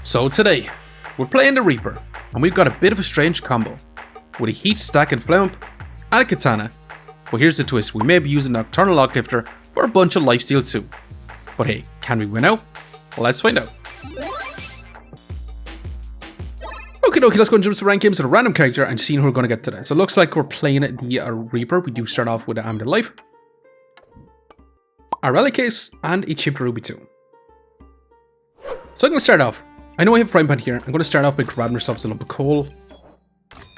So today, we're playing the Reaper, and we've got a bit of a strange combo, with a heat stack and flame and a katana. But here's the twist, we may be using Nocturnal Lock Lifter for a bunch of lifesteal too. But hey, can we win out? Well, let's find out. Okay, let's go and jump to rank games with a random character and see who we're going to get today. So it looks like we're playing the Reaper. We do start off with the Amulet Life, a relic case, and a chipped ruby too. So I'm going to start off. I know I have a frying pan here. I'm going to start off by grabbing ourselves a lump of coal,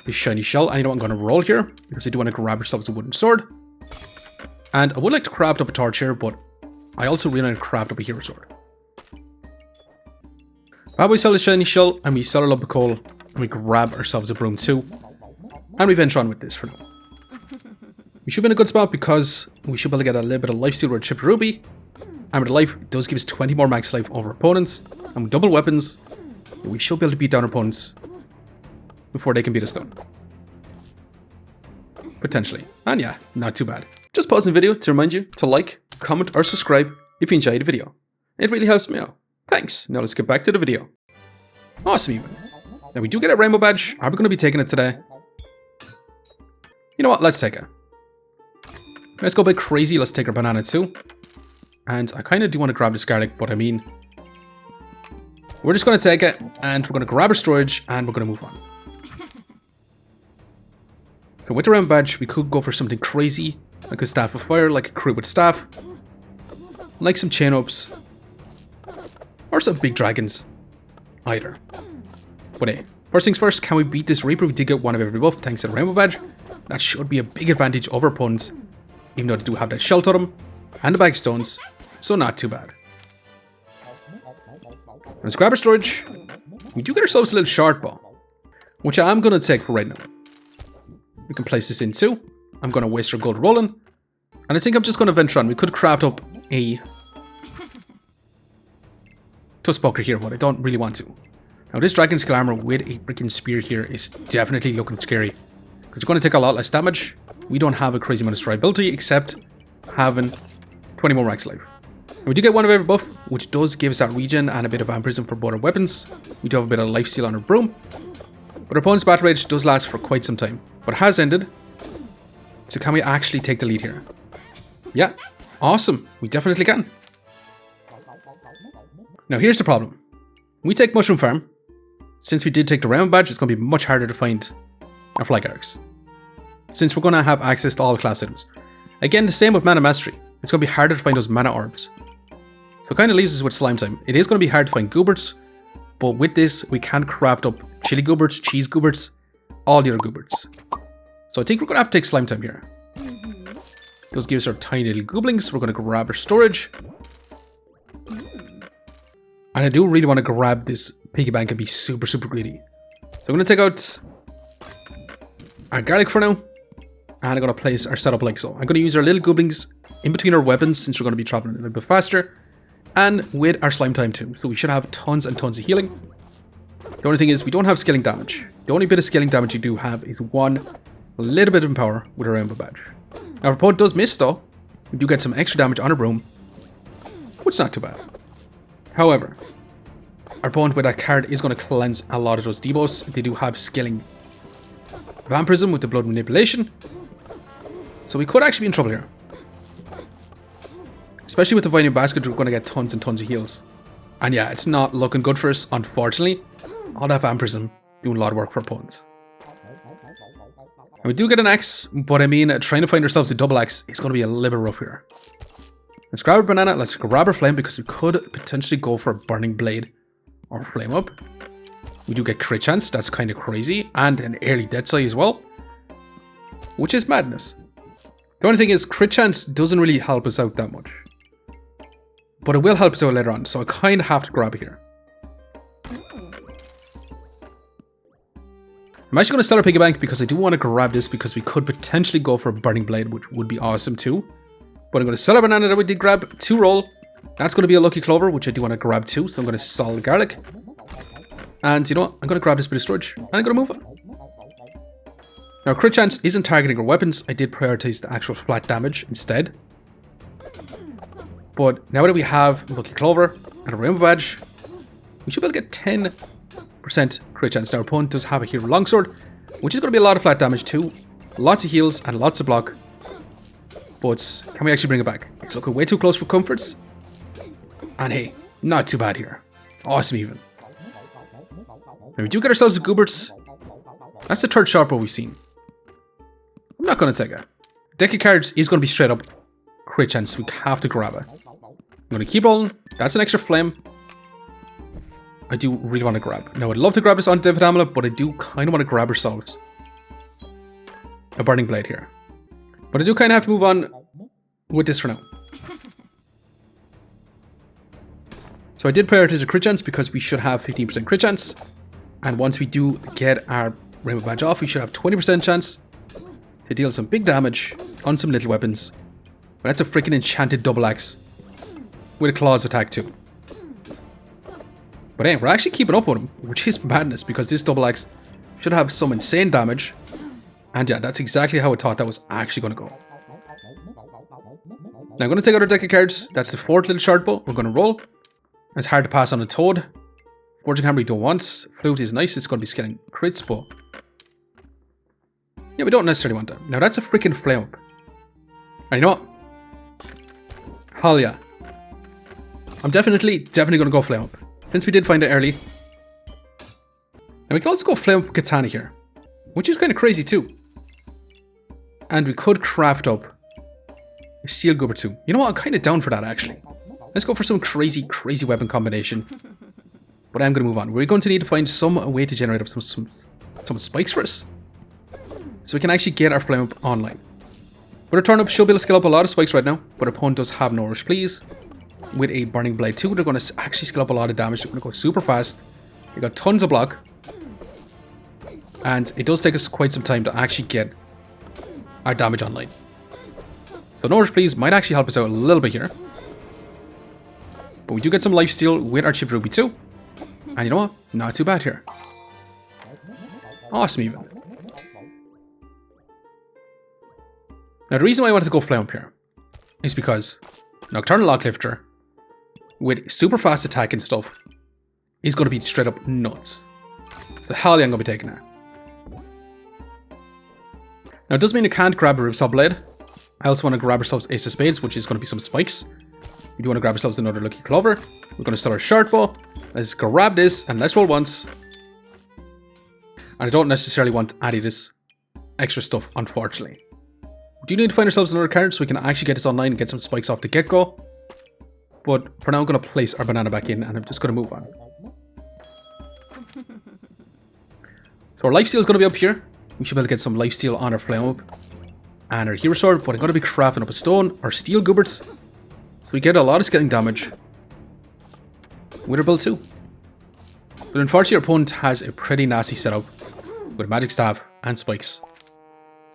a shiny shell, and you know what, I'm going to roll here because I do want to grab ourselves a wooden sword. And I would like to craft up a torch here, but I also really want to craft up a hero sword. While we sell the shiny shell and we sell a lump of coal, and we grab ourselves a broom too, and we venture on with this for now. We should be in a good spot because we should be able to get a little bit of lifesteal with chipped ruby. And with life, it does give us 20 more max life over opponents. And with double weapons, we should be able to beat down our opponents before they can beat us down. Potentially. And yeah, not too bad. Just pausing the video to remind you to like, comment, or subscribe if you enjoyed the video. It really helps me out. Thanks. Now let's get back to the video. Awesome even. Now we do get a rainbow badge. Are we going to be taking it today? You know what? Let's take it. Let's go a bit crazy. Let's take our banana too. And I kind of do want to grab this garlic, but I mean, we're just going to take it and we're going to grab our storage and we're going to move on. So with the rainbow badge, we could go for something crazy, like a staff of fire, like a crew with staff, like some chain ups, or some big dragons, either. But hey, first things first, can we beat this Reaper? We did get one of every buff thanks to the rainbow badge. That should be a big advantage over opponents, even though they do have that shell totem and the bag of stones, so not too bad. Let's grab our storage. We do get ourselves a little short bow, which I am going to take for right now. We can place this in too. I'm going to waste our gold rolling. And I think I'm just going to venture on. We could craft up a Tuskpoker here, but I don't really want to. Now this dragon scale armor with a freaking spear here is definitely looking scary. Because it's going to take a lot less damage. We don't have a crazy amount of survivability except having 20 more max life. And we do get one of every buff, which does give us that regen and a bit of vampirism for both our weapons. We do have a bit of lifesteal on our broom. But our opponent's battle rage does last for quite some time. But it has ended. So can we actually take the lead here? Yeah. Awesome. We definitely can. Now here's the problem. When we take Mushroom Farm, since we did take the rainbow badge, it's going to be much harder to find our flag arcs. Since we're going to have access to all class items. Again, the same with Mana Mastery. It's going to be harder to find those mana orbs. So it kind of leaves us with slime time. It is going to be hard to find gooberts, but with this, we can craft up chili gooberts, cheese gooberts, all the other gooberts. So I think we're going to have to take slime time here. Those give us our tiny little gooblings. We're going to grab our storage. And I do really want to grab this piggy bank and be super, super greedy. So I'm going to take out our garlic for now. And I'm going to place our setup like so. I'm going to use our little gooblings in between our weapons since we're going to be traveling a little bit faster. And with our slime time too. So we should have tons and tons of healing. The only thing is we don't have scaling damage. The only bit of scaling damage you do have is one little bit of empower with our rainbow badge. Now our opponent does miss though. We do get some extra damage on our broom, which is not too bad. However, our opponent with that card is going to cleanse a lot of those debuffs. They do have scaling vampirism with the blood manipulation. So we could actually be in trouble here. Especially with the Vine Basket, we're going to get tons and tons of heals. And yeah, it's not looking good for us, unfortunately. All that vampirism doing a lot of work for opponents. And we do get an axe, but I mean, trying to find ourselves a double axe is going to be a little bit rough here. Let's grab our banana, let's grab our flame because we could potentially go for a burning blade or flame up. We do get crit chance, that's kind of crazy, and an early death sight as well, which is madness. The only thing is, crit chance doesn't really help us out that much. But it will help us out later on, so I kind of have to grab it here. I'm actually going to sell our piggy bank because I do want to grab this because we could potentially go for a burning blade, which would be awesome too. But I'm going to sell our banana that we did grab to roll. That's going to be a lucky clover, which I do want to grab too, so I'm going to sell the garlic. And you know what? I'm going to grab this bit of storage and I'm going to move it. Now, crit chance isn't targeting our weapons. I did prioritize the actual flat damage instead. But now that we have Lucky Clover and a Rainbow Badge, we should be able to get 10% crit chance. Now our opponent does have a hero longsword, which is going to be a lot of flat damage too. Lots of heals and lots of block. But can we actually bring it back? It's looking way too close for comforts. And hey, not too bad here. Awesome even. Now we do get ourselves a Gooberts. That's the third sharp bow we've seen. I'm not going to take it. Deck of cards is going to be straight up crit chance. We have to grab it. I'm going to keep rolling. That's an extra flame. I do really want to grab. Now I'd love to grab this on David Amulet, but I do kind of want to grab ourselves a Burning Blade here. But I do kind of have to move on with this for now. So I did prioritize a crit chance because we should have 15% crit chance. And once we do get our Rainbow Badge off, we should have 20% chance to deal some big damage on some little weapons. But that's a freaking enchanted double axe with a claws attack too. But hey, we're actually keeping up with him, which is madness because this double axe should have some insane damage. And yeah, that's exactly how I thought that was actually going to go. Now I'm going to take out our deck of cards. That's the fourth little shard bow. We're going to roll. It's hard to pass on a Toad. Forging Hammer we don't want. Flute is nice. It's going to be scaling crits, but yeah, we don't necessarily want that. Now that's a freaking flame up. And you know what? Hell yeah. I'm definitely going to go flame up. Since we did find it early. And we can also go flame up Katana here. Which is kind of crazy too. And we could craft up a Steel Goober too. You know what? I'm kind of down for that actually. Let's go for some crazy weapon combination. But I'm going to move on. We're going to need to find some way to generate up some spikes for us. So we can actually get our flame up online. With our turn up, she'll be able to scale up a lot of spikes right now. But our opponent does have no rush, please. With a Burning Blade too, they're going to actually scale up a lot of damage. They're going to go super fast. They got tons of block. And it does take us quite some time to actually get our damage online. So no rush, please, might actually help us out a little bit here. But we do get some lifesteal with our Chip Ruby too. And you know what? Not too bad here. Awesome even. Now the reason why I wanted to go flame up here is because Nocturnal Lock Lifter with super fast attack and stuff is going to be straight up nuts. So hell yeah, I'm going to be taking that. Now it does mean I can't grab a Ripsaw Blade. I also want to grab ourselves Ace of Spades, which is going to be some spikes. We do want to grab ourselves another Lucky Clover. We're going to sell our Short Bow. Let's grab this and let's roll once. And I don't necessarily want any of this extra stuff, unfortunately. We do need to find ourselves another card so we can actually get this online and get some spikes off the get-go. But for now I'm going to place our banana back in and I'm just going to move on. So our lifesteal is going to be up here. We should be able to get some lifesteal on our flame up and our hero sword, but I'm going to be crafting up a stone or steel gooberts. So we get a lot of scaling damage with our build too. But unfortunately our opponent has a pretty nasty setup with a magic staff and spikes. So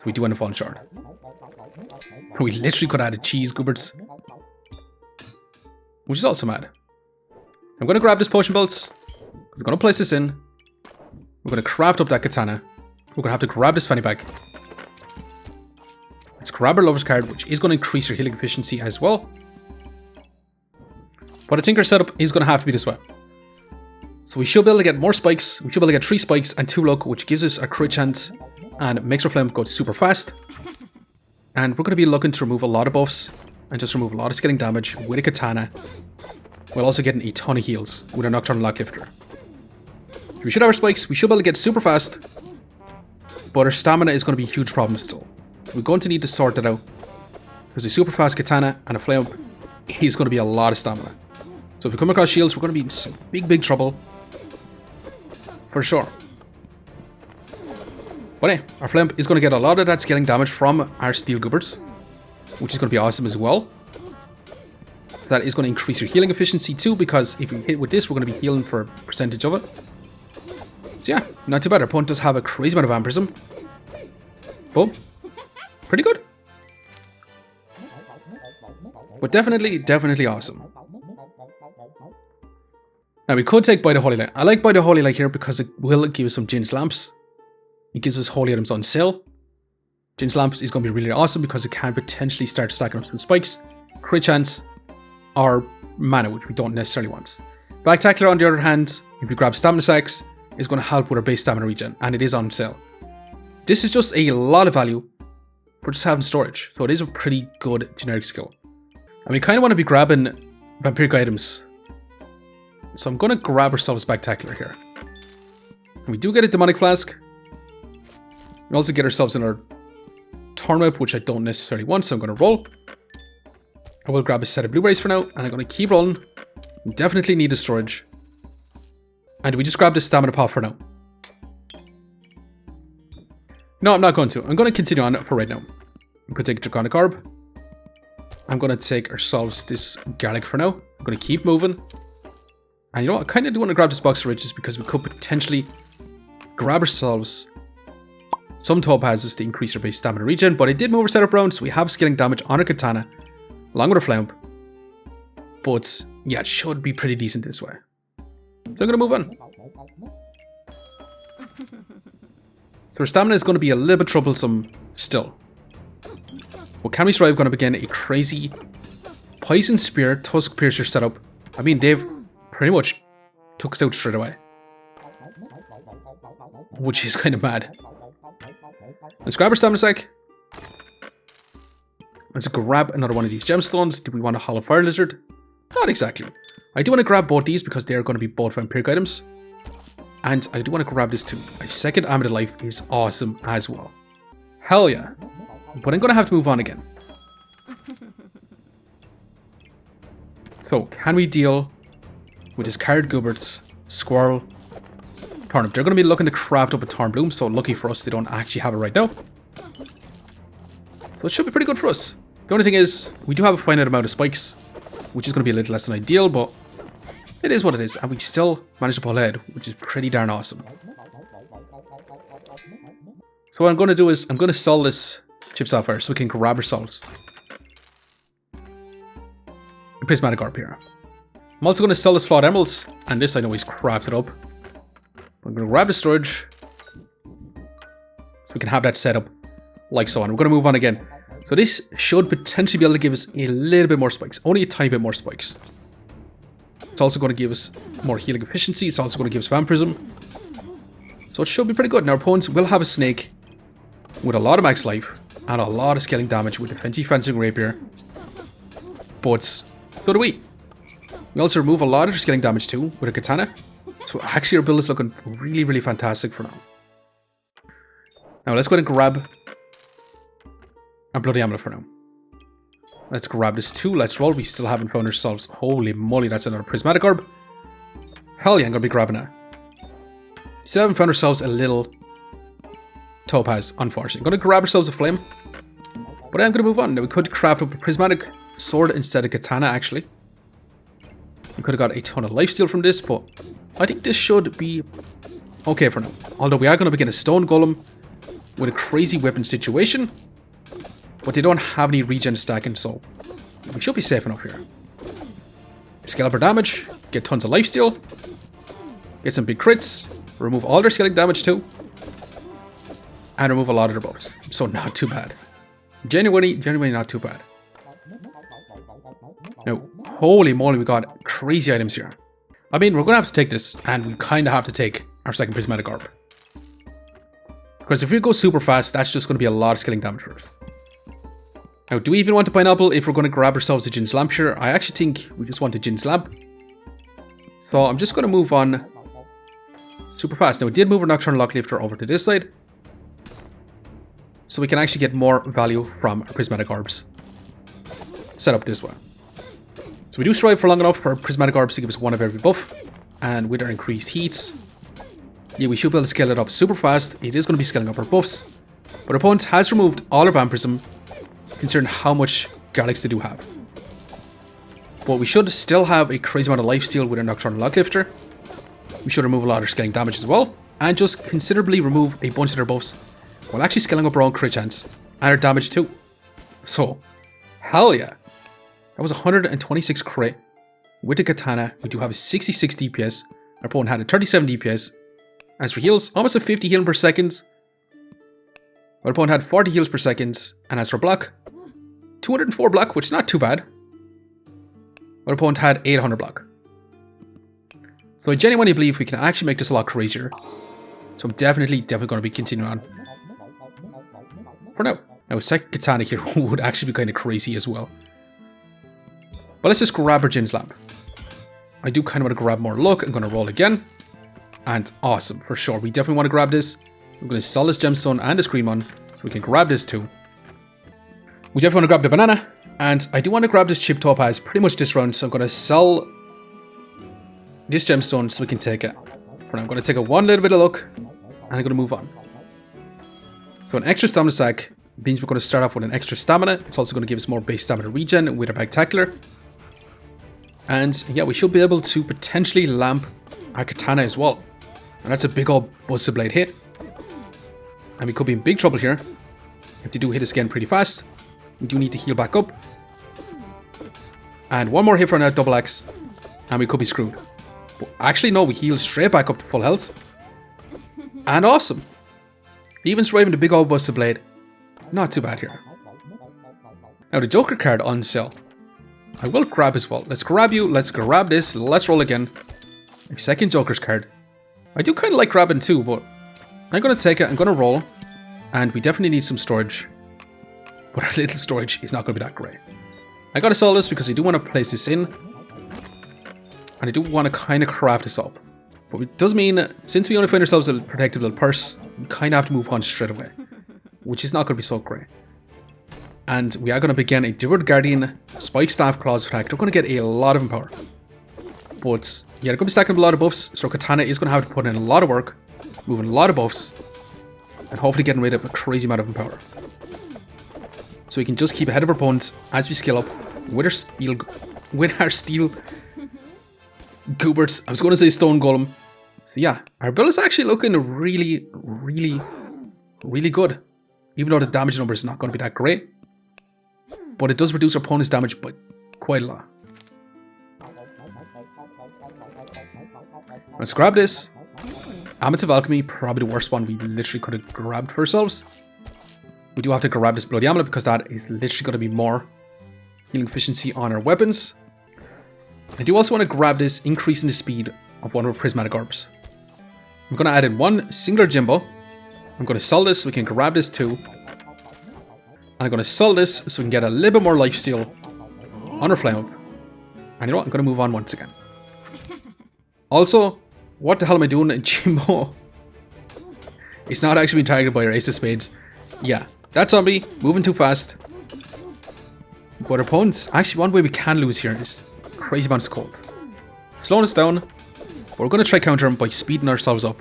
we do end up falling short. We literally could have added cheese gooberts, which is also mad. I'm going to grab this potion belts. I'm going to place this in. We're going to craft up that katana. We're going to have to grab this fanny bag. Let's grab our lover's card, which is going to increase your healing efficiency as well. But I think our setup is going to have to be this way. So we should be able to get more spikes. We should be able to get 3 spikes and 2 luck, which gives us a crit chance and makes our flame go super fast. And we're going to be looking to remove a lot of buffs and just remove a lot of scaling damage with a katana, while also getting a ton of heals with a Nocturnal Lock Lifter. We should have our spikes. We should be able to get super fast, but our stamina is going to be a huge problem still. So we're going to need to sort that out, because a super fast katana and a flame up is going to be a lot of stamina. So if we come across shields, we're going to be in some big trouble. For sure. But hey, our flame is going to get a lot of that scaling damage from our steel gooberts, which is going to be awesome as well. That is going to increase your healing efficiency too, because if we hit with this, we're going to be healing for a percentage of it. So yeah, not too bad. Our opponent does have a crazy amount of vampirism. But pretty good. But definitely awesome. Now we could take By the Holy Light. I like By the Holy Light here because it will give us some Jin's Lamps. It gives us holy items on sale. Jin's Lamps is going to be really awesome because it can potentially start stacking up some spikes, crit chance, or mana, which we don't necessarily want. Bagtacular, on the other hand, if you grab stamina sacks, is going to help with our base stamina regen, and it is on sale. This is just a lot of value for just having storage, so it is a pretty good generic skill. And we kind of want to be grabbing vampiric items. So I'm going to grab ourselves Bagtacular here. And we do get a demonic flask. We also get ourselves another Torn, which I don't necessarily want, so I'm going to roll. I will grab a set of blueberries for now, and I'm going to keep rolling. We definitely need the storage. And we just grab the stamina pot for now. No, I'm not going to. I'm going to continue on for right now. I'm going to take a Draconic Orb. I'm going to take ourselves this garlic for now. I'm going to keep moving. And you know what? I kind of do want to grab this box of riches because we could potentially grab ourselves some topazes to increase our base stamina regen. But I did move our setup around, so we have scaling damage on our katana along with our flamp. But yeah, it should be pretty decent this way. So I'm going to move on. So our stamina is going to be a little bit troublesome still. Well, can we survive? Going to begin a crazy Poison Spear Tusk Piercer setup. I mean, they've pretty much took us out straight away. Which is kind of mad. Let's grab our stamina sack. Let's grab another one of these gemstones. Do we want a Hollow Fire Lizard? Not exactly. I do want to grab both these because they're going to be both vampiric items. And I do want to grab this too. My second Amulet of Life is awesome as well. Hell yeah. But I'm going to have to move on again. So, can we deal with this Card Guberts, Squirrel, Turnip? They're going to be looking to craft up a Thorn Bloom, so lucky for us they don't actually have it right now. So it should be pretty good for us. The only thing is, we do have a finite amount of spikes, which is going to be a little less than ideal, but it is what it is, and we still managed to pull ahead, which is pretty darn awesome. So what I'm going to do is, I'm going to sell this Chip Sapphire so we can grab ourselves a Prismatic Orb here. I'm also going to sell this Flawed Emeralds, and this I know is crafted up. I'm going to grab the storage so we can have that set up like so, and we're going to move on again. So this should potentially be able to give us a little bit more spikes, only a tiny bit more spikes. It's also going to give us more healing efficiency. It's also going to give us Vampirism. So it should be pretty good. Now our opponents will have a snake with a lot of max life and a lot of scaling damage with a Fancy Fencing Rapier. But so do we. We also remove a lot of their scaling damage too with a katana. So actually our build is looking really, really fantastic for now. Now let's go ahead and grab our Bloody Amulet for now. Let's grab this too. Let's roll. We still haven't found ourselves. Holy moly, that's another Prismatic Orb. Hell yeah, I'm going to be grabbing that. Still haven't found ourselves a little Topaz, unfortunately. I'm going to grab ourselves a Flame. But I'm going to move on. Now we could craft up a Prismatic Sword instead of Katana, actually. We could have got a ton of lifesteal from this, but I think this should be okay for now. Although we are going to begin a Stone Golem with a crazy weapon situation. But they don't have any regen stacking, so we should be safe enough here. Scale up our damage, get tons of lifesteal, get some big crits, remove all their scaling damage too, and remove a lot of their buffs. So not too bad. Genuinely not too bad. Now, holy moly, we got crazy items here. I mean, we're going to have to take this, and we kind of have to take our second Prismatic Orb. Because if we go super fast, that's just going to be a lot of scaling damage for us. Now, do we even want a pineapple if we're going to grab ourselves a Jin's Lamp here? I actually think we just want a Jin's Lamp. So I'm just going to move on super fast. Now, we did move our Nocturnal Lock Lifter over to this side. So we can actually get more value from our Prismatic Orbs. Set up this way. So we do survive for long enough for our Prismatic Orbs to give us one of every buff. And with our increased heats, yeah, we should be able to scale it up super fast. It is going to be scaling up our buffs. But our opponent has removed all our Vampirism, considering how much garlics they do have. But we should still have a crazy amount of lifesteal with our Nocturnal Lock Lifter. We should remove a lot of their scaling damage as well, and just considerably remove a bunch of their buffs while actually scaling up our own crit chance and our damage too. So, hell yeah. That was 126 crit with the katana. We do have a 66 DPS. Our opponent had a 37 DPS. As for heals, almost a 50 healing per second. Our opponent had 40 heals per second. And as for block, 204 block, which is not too bad. Our opponent had 800 block. So I genuinely believe we can actually make this a lot crazier. So I'm definitely going to be continuing on. For now. Now a second katana here would actually be kind of crazy as well. But let's just grab our Jin's lamp. I do kind of want to grab more luck. I'm going to roll again. And awesome, for sure. We definitely want to grab this. I'm going to sell this gemstone and this green one. So we can grab this too. We definitely want to grab the banana. And I do want to grab this chip topaz pretty much this round. So I'm going to sell this gemstone so we can take it. For now, I'm going to take a one little bit of luck. And I'm going to move on. So an extra stamina sack means we're going to start off with an extra stamina. It's also going to give us more base stamina regen with our Bagtacular. And yeah, we should be able to potentially lamp our katana as well. And that's a big old Buster Blade hit. And we could be in big trouble here. If they do hit us again pretty fast. We do need to heal back up. And one more hit from that double axe. And we could be screwed. But actually, no, we heal straight back up to full health. And awesome. Even surviving the big old Buster Blade. Not too bad here. Now the Joker card on sale. I will grab as well. Let's grab you. Let's grab this. Let's roll again. A second Joker's card. I do kind of like grabbing too, but I'm going to take it. I'm going to roll. And we definitely need some storage. But our little storage is not going to be that great. I got to sell this because I do want to place this in. And I do want to kind of craft this up. But it does mean, since we only find ourselves a protected little purse, we kind of have to move on straight away. Which is not going to be so great. And we are going to begin a Deward Guardian Spike Staff Claws attack. They're going to get a lot of empower. But yeah, they're going to be stacking a lot of buffs. So Katana is going to have to put in a lot of work. Moving a lot of buffs. And hopefully getting rid of a crazy amount of empower. So we can just keep ahead of our opponents as we scale up with our steel goobers. I was going to say stone golem. So yeah, our build is actually looking really, really, really good. Even though the damage number is not going to be that great. But it does reduce our opponent's damage by quite a lot. Let's grab this. Amethyst of Alchemy, probably the worst one we literally could have grabbed for ourselves. We do have to grab this Bloody Amulet because that is literally going to be more healing efficiency on our weapons. I do also want to grab this, increasing the speed of one of our Prismatic Orbs. I'm going to add in one singular Jimbo. I'm going to sell this so we can grab this too. And I'm going to sell this so we can get a little bit more lifesteal on our flame up. And you know what? I'm going to move on once again. Also, what the hell am I doing? Jimbo. It's not actually being targeted by our Ace of Spades. Yeah, that zombie moving too fast. But our opponents, actually one way we can lose here is crazy amounts of cold. Slowing us down. But we're going to try counter him by speeding ourselves up.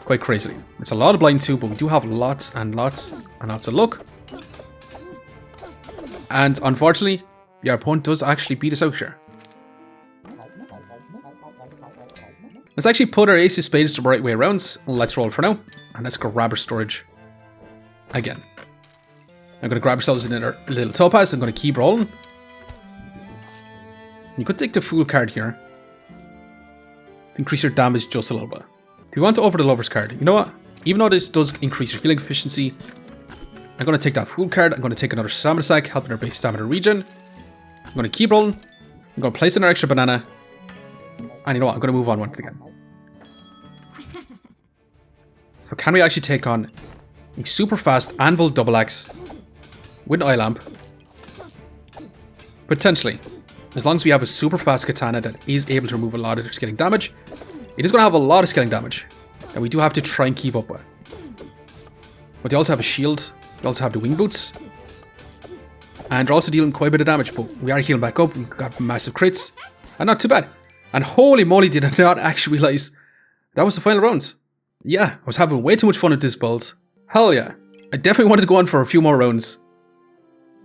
Quite crazily. It's a lot of blind too, but we do have lots and lots and lots of luck. And unfortunately, our opponent does actually beat us out here. Let's actually put our Ace of Spades the right way around. Let's roll for now. And let's grab our storage again. I'm going to grab ourselves another little topaz. I'm going to keep rolling. You could take the Fool card here. Increase your damage just a little bit. If you want to over the Lover's card, you know what? Even though this does increase your healing efficiency, I'm going to take that Fool card. I'm going to take another Stamina Sack, helping our base stamina regen. I'm going to keep rolling. I'm going to place in our extra banana. And you know what? I'm going to move on once again. So can we actually take on a super fast Anvil double axe with an eye lamp? Potentially. As long as we have a super fast katana that is able to remove a lot of scaling damage. It is going to have a lot of scaling damage that we do have to try and keep up with. But they also have a shield. They also have the wing boots. And they're also dealing quite a bit of damage. But we are healing back up. We've got massive crits. And not too bad. And holy moly, did I not actually realize that was the final round. Yeah, I was having way too much fun with this build. Hell yeah. I definitely wanted to go on for a few more rounds.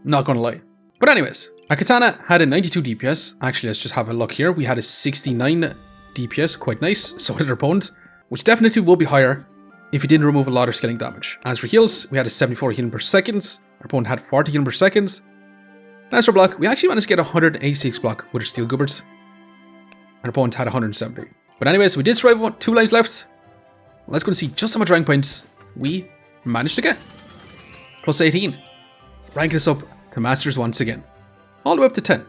Not gonna lie. But anyways, our katana had a 92 DPS. Actually, let's just have a look here. We had a 69 DPS, quite nice. So did our opponent, which definitely will be higher if he didn't remove a lot of scaling damage. As for heals, we had a 74 healing per second. Our opponent had 40 healing per second. And as for block, we actually managed to get 186 block with our steel goobers. Our opponent had 170. But anyways, we did survive 2 lives left. Let's go and see just how much rank points we managed to get. Plus 18. Ranking us up to Masters once again. All the way up to 10.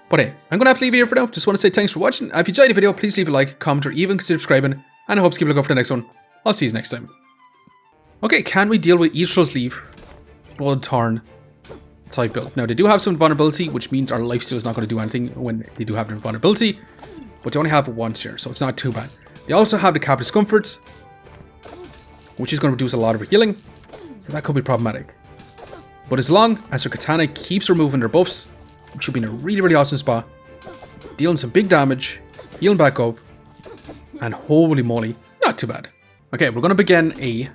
But hey, I'm going to have to leave it here for now. Just want to say thanks for watching. If you enjoyed the video, please leave a like, comment, or even consider subscribing. And I hope to keep a lookout for the next one. I'll see you next time. Okay, can we deal with Easter's Leaf, Blood Torn type build? Now, they do have some vulnerability, which means our lifesteal is not going to do anything when they do have their vulnerability. But they only have it once here, so it's not too bad. They also have the Cap Discomfort, which is going to reduce a lot of her healing. So that could be problematic. But as long as her Katana keeps removing their buffs, we should be in a really, really awesome spot. Dealing some big damage, healing back up, and holy moly, not too bad. Okay, we're going to begin a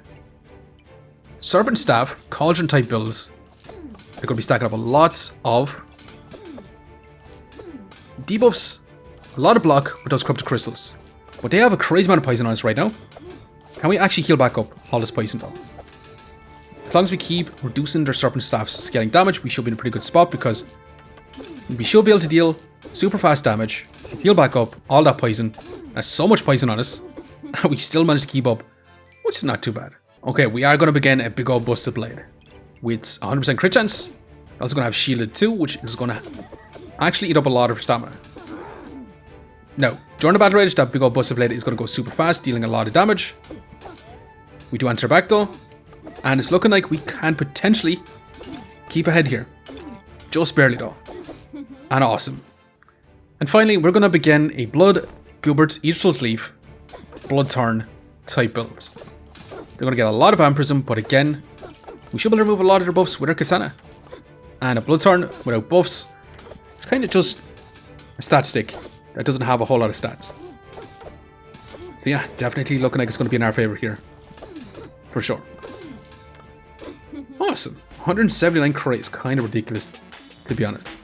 Serpent Staff, Cauldron type builds. They're going to be stacking up lots of debuffs, a lot of block with those corrupted crystals. But they have a crazy amount of poison on us right now. Can we actually heal back up all this poison though? As long as we keep reducing their Serpent Staff's scaling damage, we should be in a pretty good spot because we should be able to deal super fast damage, heal back up all that poison. That's so much poison on us, and we still manage to keep up, which is not too bad. Okay, we are going to begin a big old Busted Blade with 100% crit chance. Also going to have Shielded too, which is going to actually eat up a lot of her stamina. Now, during the battle rage, that big old Busted Blade is going to go super fast, dealing a lot of damage. We do answer back though, and it's looking like we can potentially keep ahead here. Just barely though. And awesome. And finally, we're going to begin a Blood Gubert's Easter's Leaf, Blood Turn type builds. They're going to get a lot of Vampirism, but again, we should be able to remove a lot of their buffs with our Katana. And a Blood Turn without buffs, it's kind of just a stat stick that doesn't have a whole lot of stats. So yeah, definitely looking like it's going to be in our favor here. For sure. Awesome. 179 crit is kind of ridiculous, to be honest.